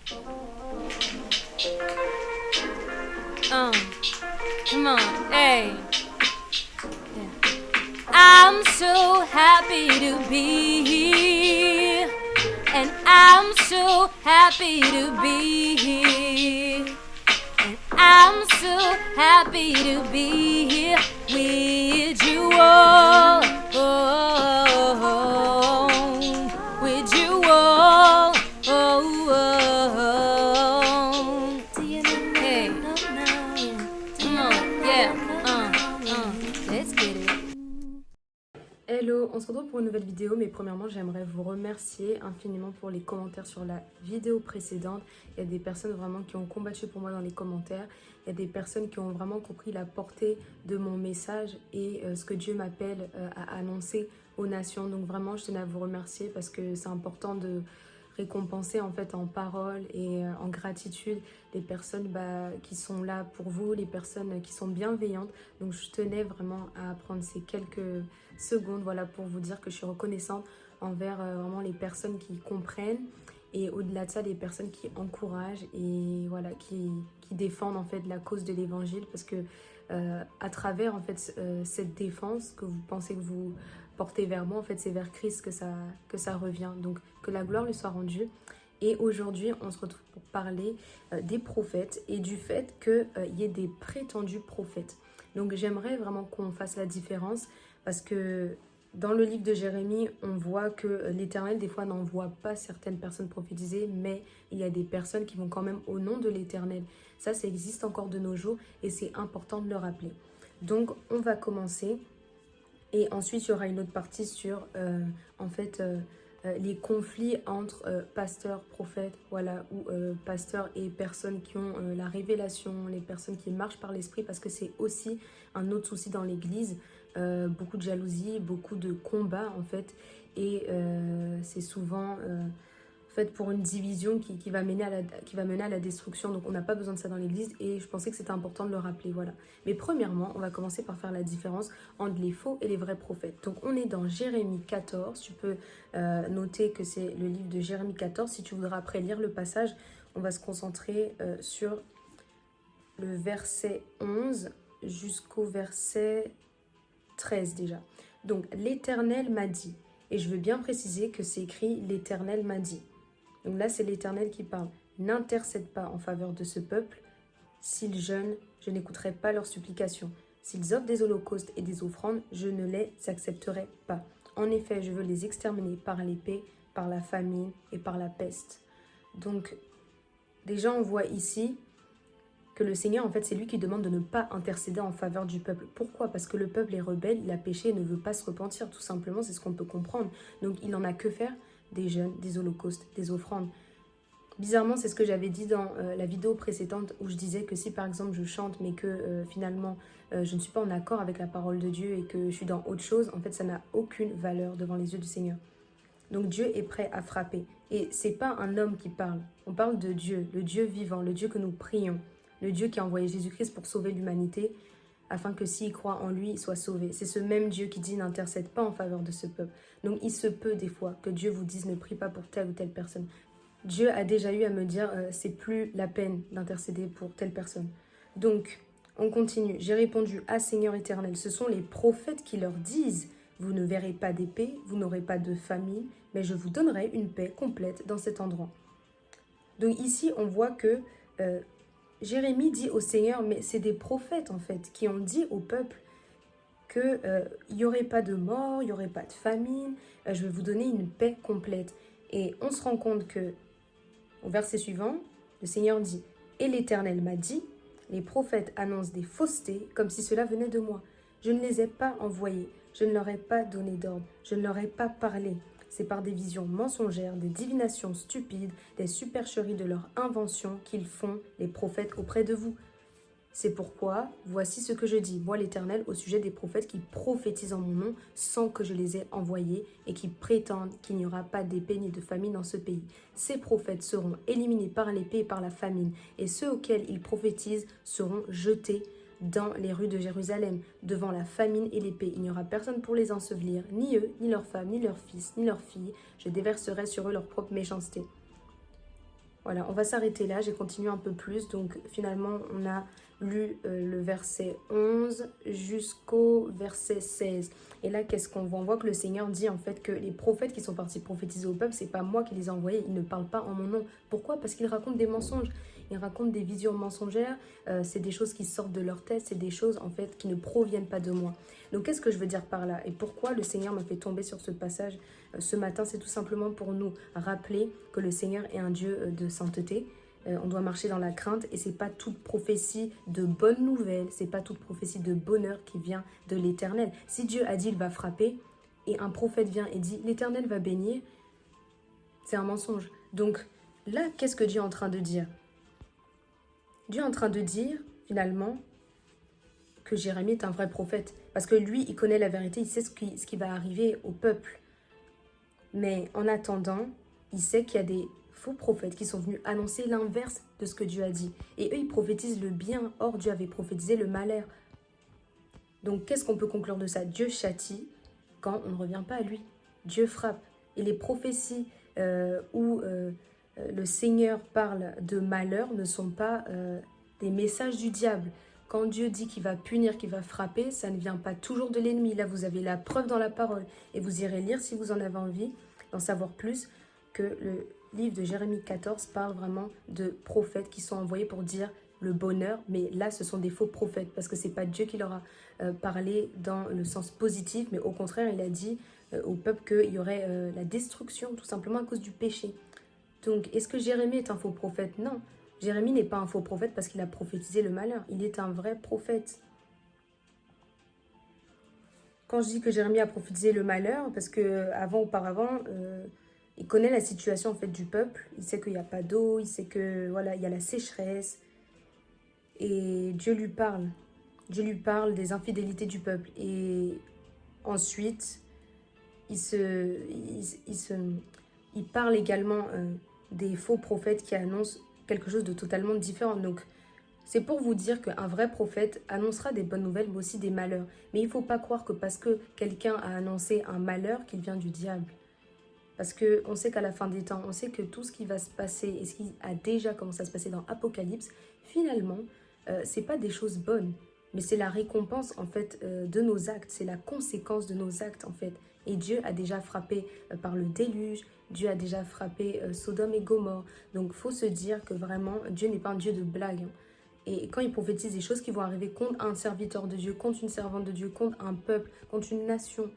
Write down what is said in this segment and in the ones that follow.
Come on, hey. Yeah. I'm so happy to be here, and I'm so happy to be here, and I'm so happy to be here with you all, with you all, Do you know? Hey, come on, yeah, let's get it. Hello, on se retrouve pour une nouvelle vidéo, mais premièrement j'aimerais vous remercier infiniment pour les commentaires sur la vidéo précédente. Il y a des personnes vraiment qui ont combattu pour moi dans les commentaires, il y a des personnes qui ont vraiment compris la portée de mon message et ce que Dieu m'appelle à annoncer aux nations. Donc vraiment je tenais à vous remercier parce que c'est important de récompenser en fait en parole et en gratitude les personnes qui sont là pour vous, les personnes qui sont bienveillantes. Donc je tenais vraiment à prendre ces quelques secondes pour vous dire que je suis reconnaissante envers vraiment les personnes qui comprennent et au-delà de ça les personnes qui encouragent et voilà qui défendent en fait la cause de l'évangile, parce que à travers en fait cette défense que vous pensez que vous portez vers moi, en fait c'est vers Christ que ça revient. Donc que la gloire lui soit rendue. Et aujourd'hui on se retrouve pour parler des prophètes et du fait qu'il y ait des prétendus prophètes. Donc j'aimerais vraiment qu'on fasse la différence, parce que dans le livre de Jérémie, on voit que l'Éternel, des fois, n'envoie pas certaines personnes prophétiser, mais il y a des personnes qui vont quand même au nom de l'Éternel. Ça existe encore de nos jours et c'est important de le rappeler. Donc, on va commencer. Et ensuite, il y aura une autre partie sur, les conflits entre pasteurs, prophètes, ou pasteurs et personnes qui ont la révélation, les personnes qui marchent par l'esprit, parce que c'est aussi un autre souci dans l'église. Beaucoup de jalousie, beaucoup de combats en fait, et c'est souvent pour une division qui va mener à la destruction. Donc on n'a pas besoin de ça dans l'église et je pensais que c'était important de le rappeler, voilà. Mais premièrement, on va commencer par faire la différence entre les faux et les vrais prophètes. Donc on est dans Jérémie 14, tu peux noter que c'est le livre de Jérémie 14. Si tu voudras après lire le passage, on va se concentrer sur le verset 11 jusqu'au verset 13 déjà. Donc l'Éternel m'a dit, et je veux bien préciser que c'est écrit l'Éternel m'a dit. Donc là c'est l'Éternel qui parle. N'intercède pas en faveur de ce peuple. S'ils jeûnent, je n'écouterai pas leurs supplications. S'ils offrent des holocaustes et des offrandes, je ne les accepterai pas. En effet, je veux les exterminer par l'épée, par la famine et par la peste. Donc déjà on voit ici que le Seigneur, en fait, c'est lui qui demande de ne pas intercéder en faveur du peuple. Pourquoi? Parce que le peuple est rebelle, il a péché et ne veut pas se repentir, tout simplement, c'est ce qu'on peut comprendre. Donc, il n'en a que faire des jeûnes, des holocaustes, des offrandes. Bizarrement, c'est ce que j'avais dit dans la vidéo précédente, où je disais que si, par exemple, je chante, mais que finalement, je ne suis pas en accord avec la parole de Dieu et que je suis dans autre chose, en fait, ça n'a aucune valeur devant les yeux du Seigneur. Donc, Dieu est prêt à frapper. Et c'est pas un homme qui parle. On parle de Dieu, le Dieu vivant, le Dieu que nous prions. Le Dieu qui a envoyé Jésus-Christ pour sauver l'humanité, afin que s'il croit en lui, il soit sauvé. C'est ce même Dieu qui dit n'intercède pas en faveur de ce peuple. Donc il se peut des fois que Dieu vous dise ne prie pas pour telle ou telle personne. Dieu a déjà eu à me dire c'est plus la peine d'intercéder pour telle personne. Donc on continue. J'ai répondu à Seigneur éternel, ce sont les prophètes qui leur disent vous ne verrez pas d'épée, vous n'aurez pas de famine, mais je vous donnerai une paix complète dans cet endroit. Donc ici on voit que Jérémie dit au Seigneur, mais c'est des prophètes en fait qui ont dit au peuple qu'il n'y aurait pas de mort, il n'y aurait pas de famine, je vais vous donner une paix complète. Et on se rend compte que, au verset suivant, le Seigneur dit, et l'Éternel m'a dit, les prophètes annoncent des faussetés comme si cela venait de moi. Je ne les ai pas envoyés, je ne leur ai pas donné d'ordre, je ne leur ai pas parlé. C'est par des visions mensongères, des divinations stupides, des supercheries de leur invention qu'ils font les prophètes auprès de vous. C'est pourquoi, voici ce que je dis, moi l'Éternel, au sujet des prophètes qui prophétisent en mon nom sans que je les ai envoyés et qui prétendent qu'il n'y aura pas d'épée ni de famine dans ce pays. Ces prophètes seront éliminés par l'épée et par la famine, et ceux auxquels ils prophétisent seront jetés dans les rues de Jérusalem, devant la famine et l'épée. Il n'y aura personne pour les ensevelir, ni eux, ni leurs femmes, ni leurs fils, ni leurs filles. Je déverserai sur eux leur propre méchanceté. Voilà, on va s'arrêter là, j'ai continué un peu plus. Donc finalement, on a lu le verset 11 jusqu'au verset 16. Et là, qu'est-ce qu'on voit? On voit que le Seigneur dit en fait que les prophètes qui sont partis prophétiser au peuple, c'est pas moi qui les ai envoyés, ils ne parlent pas en mon nom. Pourquoi? Parce qu'ils racontent des mensonges, ils racontent des visions mensongères, c'est des choses qui sortent de leur tête, c'est des choses en fait qui ne proviennent pas de moi. Donc qu'est-ce que je veux dire par là? Et pourquoi le Seigneur m'a fait tomber sur ce passage ce matin? C'est tout simplement pour nous rappeler que le Seigneur est un Dieu de sainteté. On doit marcher dans la crainte et c'est pas toute prophétie de bonne nouvelle, c'est pas toute prophétie de bonheur qui vient de l'Éternel. Si Dieu a dit il va frapper et un prophète vient et dit l'Éternel va bénir, c'est un mensonge. Donc là, qu'est-ce que Dieu est en train de dire? Dieu est en train de dire finalement que Jérémie est un vrai prophète parce que lui, il connaît la vérité, il sait ce qui va arriver au peuple. Mais en attendant, il sait qu'il y a des faux prophètes qui sont venus annoncer l'inverse de ce que Dieu a dit. Et eux, ils prophétisent le bien. Or, Dieu avait prophétisé le malheur. Donc, qu'est-ce qu'on peut conclure de ça? Dieu châtie quand on ne revient pas à lui. Dieu frappe. Et les prophéties où le Seigneur parle de malheur ne sont pas des messages du diable. Quand Dieu dit qu'il va punir, qu'il va frapper, ça ne vient pas toujours de l'ennemi. Là, vous avez la preuve dans la parole. Et vous irez lire, si vous en avez envie, d'en savoir plus, que le livre de Jérémie 14 parle vraiment de prophètes qui sont envoyés pour dire le bonheur. Mais là, ce sont des faux prophètes parce que ce n'est pas Dieu qui leur a parlé dans le sens positif. Mais au contraire, il a dit au peuple qu'il y aurait la destruction, tout simplement à cause du péché. Donc, est-ce que Jérémie est un faux prophète? Non. Jérémie n'est pas un faux prophète parce qu'il a prophétisé le malheur. Il est un vrai prophète. Quand je dis que Jérémie a prophétisé le malheur, parce que auparavant, il connaît la situation en fait du peuple. Il sait qu'il n'y a pas d'eau, il sait que voilà, il y a la sécheresse. Et Dieu lui parle. Dieu lui parle des infidélités du peuple. Et ensuite, il parle également des faux prophètes qui annoncent quelque chose de totalement différent. Donc, c'est pour vous dire qu'un vrai prophète annoncera des bonnes nouvelles, mais aussi des malheurs. Mais il ne faut pas croire que parce que quelqu'un a annoncé un malheur, qu'il vient du diable. Parce qu'on sait qu'à la fin des temps, on sait que tout ce qui va se passer et ce qui a déjà commencé à se passer dans Apocalypse, finalement, ce n'est pas des choses bonnes. Mais c'est la récompense, en fait, de nos actes. C'est la conséquence de nos actes, en fait. Et Dieu a déjà frappé par le déluge. Dieu a déjà frappé Sodome et Gomorrhe. Donc, il faut se dire que vraiment, Dieu n'est pas un Dieu de blague. Hein. Et quand il prophétise des choses qui vont arriver contre un serviteur de Dieu, contre une servante de Dieu, contre un peuple, contre une nation,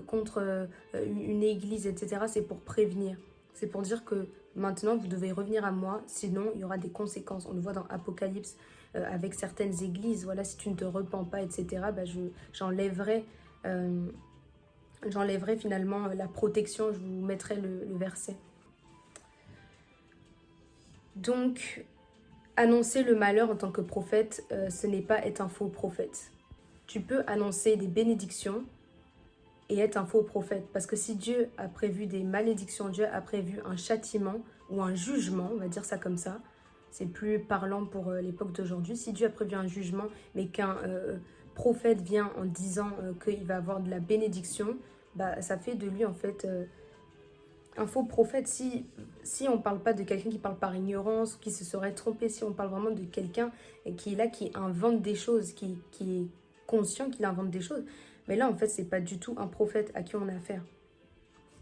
contre une église, etc., c'est pour prévenir. C'est pour dire que maintenant, vous devez revenir à moi, sinon il y aura des conséquences. On le voit dans Apocalypse avec certaines églises. Voilà, si tu ne te repens pas, etc., bah, j'enlèverai finalement la protection. Je vous mettrai le verset. Donc, annoncer le malheur en tant que prophète, ce n'est pas être un faux prophète. Tu peux annoncer des bénédictions et être un faux prophète. Parce que si Dieu a prévu des malédictions, Dieu a prévu un châtiment ou un jugement, on va dire ça comme ça, c'est plus parlant pour l'époque d'aujourd'hui. Si Dieu a prévu un jugement, mais qu'un prophète vient en disant qu'il va avoir de la bénédiction, bah, ça fait de lui en fait un faux prophète. Si on ne parle pas de quelqu'un qui parle par ignorance, qui se serait trompé, si on parle vraiment de quelqu'un qui est là, qui invente des choses, qui est conscient qu'il invente des choses, mais là en fait c'est pas du tout un prophète à qui on a affaire.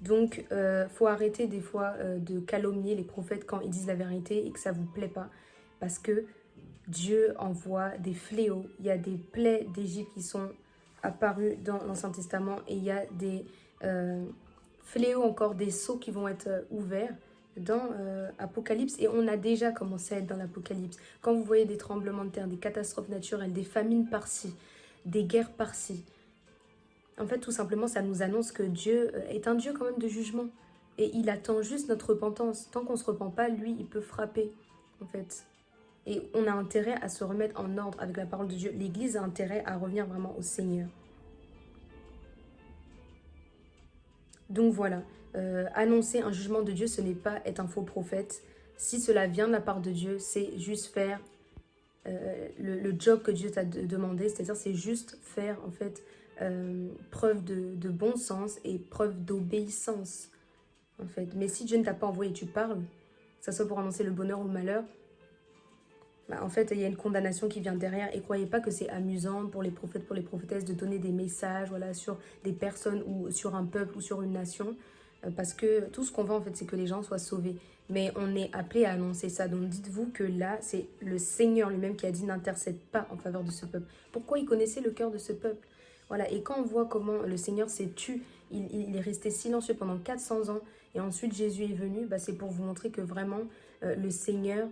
Donc faut arrêter des fois de calomnier les prophètes quand ils disent la vérité et que ça vous plaît pas, parce que Dieu envoie des fléaux. Il y a des plaies d'Égypte qui sont apparues dans l'Ancien Testament et il y a des fléaux encore, des seaux qui vont être ouverts dans Apocalypse, et on a déjà commencé à être dans l'Apocalypse. Quand vous voyez des tremblements de terre, des catastrophes naturelles, des famines par-ci, des guerres par-ci, en fait tout simplement ça nous annonce que Dieu est un Dieu quand même de jugement, et il attend juste notre repentance. Tant qu'on ne se repent pas, lui il peut frapper en fait. Et on a intérêt à se remettre en ordre avec la parole de Dieu. L'Église a intérêt à revenir vraiment au Seigneur. Donc voilà, annoncer un jugement de Dieu, ce n'est pas être un faux prophète. Si cela vient de la part de Dieu, c'est juste faire le job que Dieu t'a demandé. C'est-à-dire, c'est juste faire en fait preuve de bon sens et preuve d'obéissance. En fait. Mais si Dieu ne t'a pas envoyé, tu parles, que ce soit pour annoncer le bonheur ou le malheur, bah, en fait, il y a une condamnation qui vient derrière. Et croyez pas que c'est amusant pour les prophètes, pour les prophétesses de donner des messages voilà, sur des personnes ou sur un peuple ou sur une nation. Parce que tout ce qu'on veut, en fait, c'est que les gens soient sauvés. Mais on est appelé à annoncer ça. Donc dites-vous que là, c'est le Seigneur lui-même qui a dit n'intercède pas en faveur de ce peuple. Pourquoi il connaissait le cœur de ce peuple? Voilà. Et quand on voit comment le Seigneur s'est tu, il est resté silencieux pendant 400 ans. Et ensuite, Jésus est venu. Bah, c'est pour vous montrer que vraiment, le Seigneur...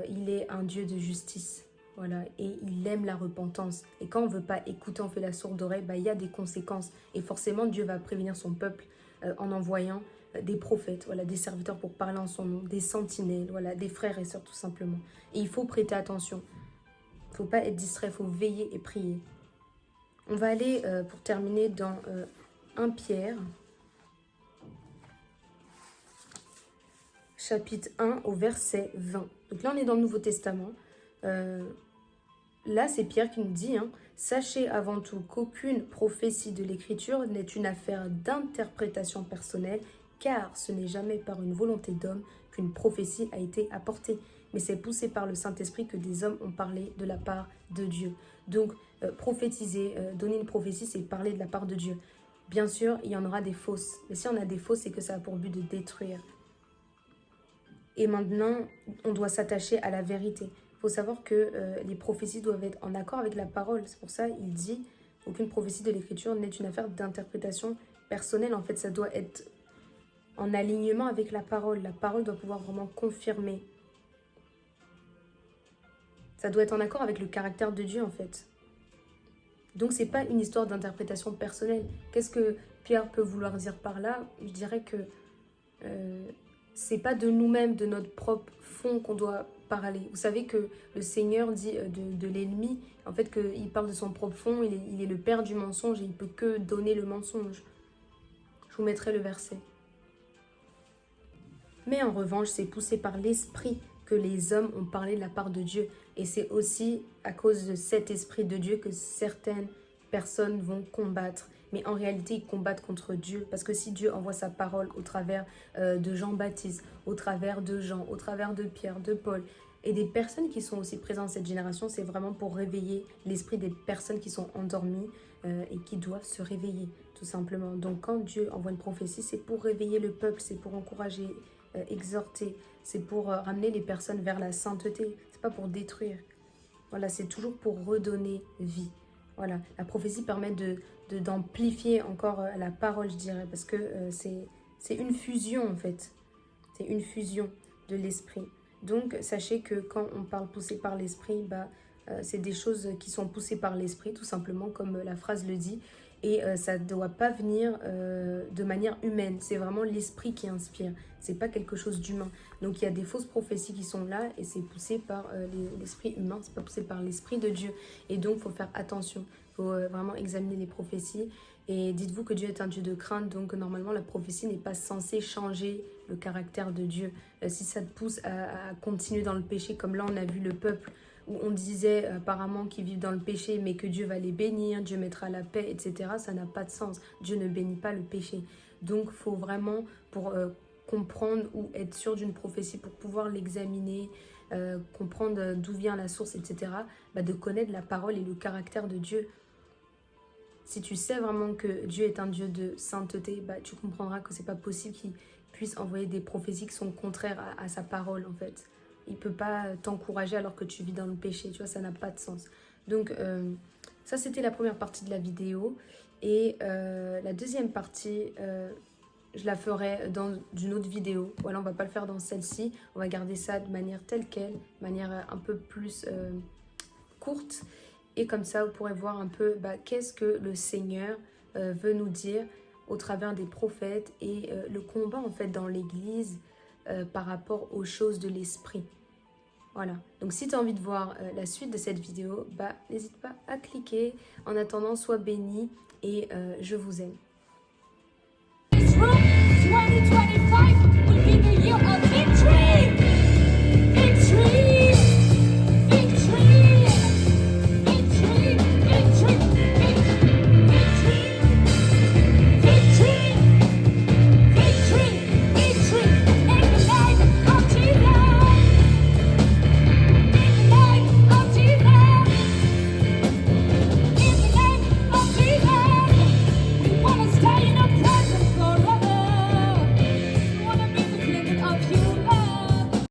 il est un Dieu de justice, voilà, et il aime la repentance. Et quand on ne veut pas écouter, on fait la sourde oreille, il y a des conséquences. Et forcément, Dieu va prévenir son peuple en envoyant des prophètes, voilà, des serviteurs pour parler en son nom, des sentinelles, voilà, des frères et sœurs tout simplement. Et il faut prêter attention. Il ne faut pas être distrait, il faut veiller et prier. On va aller, pour terminer, dans 1 Pierre. Chapitre 1 au verset 20. Donc là, on est dans le Nouveau Testament. Là, c'est Pierre qui nous dit, sachez avant tout qu'aucune prophétie de l'Écriture n'est une affaire d'interprétation personnelle, car ce n'est jamais par une volonté d'homme qu'une prophétie a été apportée, mais c'est poussé par le Saint-Esprit que des hommes ont parlé de la part de Dieu. Donc, prophétiser, donner une prophétie, c'est parler de la part de Dieu. Bien sûr, il y en aura des fausses. Mais si on a des fausses, c'est que ça a pour but de détruire. Et maintenant, on doit s'attacher à la vérité. Il faut savoir que les prophéties doivent être en accord avec la parole. C'est pour ça qu'il dit aucune prophétie de l'Écriture n'est une affaire d'interprétation personnelle. En fait, ça doit être en alignement avec la parole. La parole doit pouvoir vraiment confirmer. Ça doit être en accord avec le caractère de Dieu, en fait. Donc, ce n'est pas une histoire d'interprétation personnelle. Qu'est-ce que Pierre peut vouloir dire par là? Je dirais que... c'est pas de nous-mêmes, de notre propre fond qu'on doit parler. Vous savez que le Seigneur dit de l'ennemi, en fait, qu'il parle de son propre fond, il est le père du mensonge et il peut que donner le mensonge. Je vous mettrai le verset. Mais en revanche, c'est poussé par l'Esprit que les hommes ont parlé de la part de Dieu. Et c'est aussi à cause de cet Esprit de Dieu que certaines personnes vont combattre. Mais en réalité, ils combattent contre Dieu. Parce que si Dieu envoie sa parole au travers de Jean-Baptiste, au travers de Jean, au travers de Pierre, de Paul, et des personnes qui sont aussi présentes dans cette génération, c'est vraiment pour réveiller l'esprit des personnes qui sont endormies et qui doivent se réveiller, tout simplement. Donc quand Dieu envoie une prophétie, c'est pour réveiller le peuple, c'est pour encourager, exhorter, c'est pour ramener les personnes vers la sainteté. C'est pas pour détruire. Voilà, c'est toujours pour redonner vie. Voilà, la prophétie permet d'amplifier encore la parole, je dirais, parce que c'est une fusion, en fait. C'est une fusion de l'esprit. Donc, sachez que quand on parle poussé par l'esprit, c'est des choses qui sont poussées par l'esprit, tout simplement, comme la phrase le dit. Et ça ne doit pas venir de manière humaine. C'est vraiment l'esprit qui inspire. C'est pas quelque chose d'humain. Donc il y a des fausses prophéties qui sont là et c'est poussé par l'esprit humain. C'est pas poussé par l'esprit de Dieu. Et donc il faut faire attention. Il faut vraiment examiner les prophéties. Et dites-vous que Dieu est un Dieu de crainte. Donc normalement la prophétie n'est pas censée changer le caractère de Dieu. Si ça te pousse à continuer dans le péché, comme là on a vu le peuple, où on disait apparemment qu'ils vivent dans le péché, mais que Dieu va les bénir, Dieu mettra la paix, etc. Ça n'a pas de sens. Dieu ne bénit pas le péché. Donc, il faut vraiment, pour comprendre ou être sûr d'une prophétie, pour pouvoir l'examiner, comprendre d'où vient la source, etc., de connaître la parole et le caractère de Dieu. Si tu sais vraiment que Dieu est un Dieu de sainteté, tu comprendras que c'est pas possible qu'il puisse envoyer des prophéties qui sont contraires à sa parole, en fait. Il ne peut pas t'encourager alors que tu vis dans le péché, tu vois, ça n'a pas de sens. Donc, ça, c'était la première partie de la vidéo. Et la deuxième partie, je la ferai dans une autre vidéo. Voilà, on ne va pas le faire dans celle-ci. On va garder ça de manière telle quelle, de manière un peu plus courte. Et comme ça, vous pourrez voir un peu qu'est-ce que le Seigneur veut nous dire au travers des prophètes et le combat, en fait, dans l'Église par rapport aux choses de l'esprit. Voilà, donc si tu as envie de voir la suite de cette vidéo, n'hésite pas à cliquer. En attendant, sois béni et je vous aime. 2025 will be the year of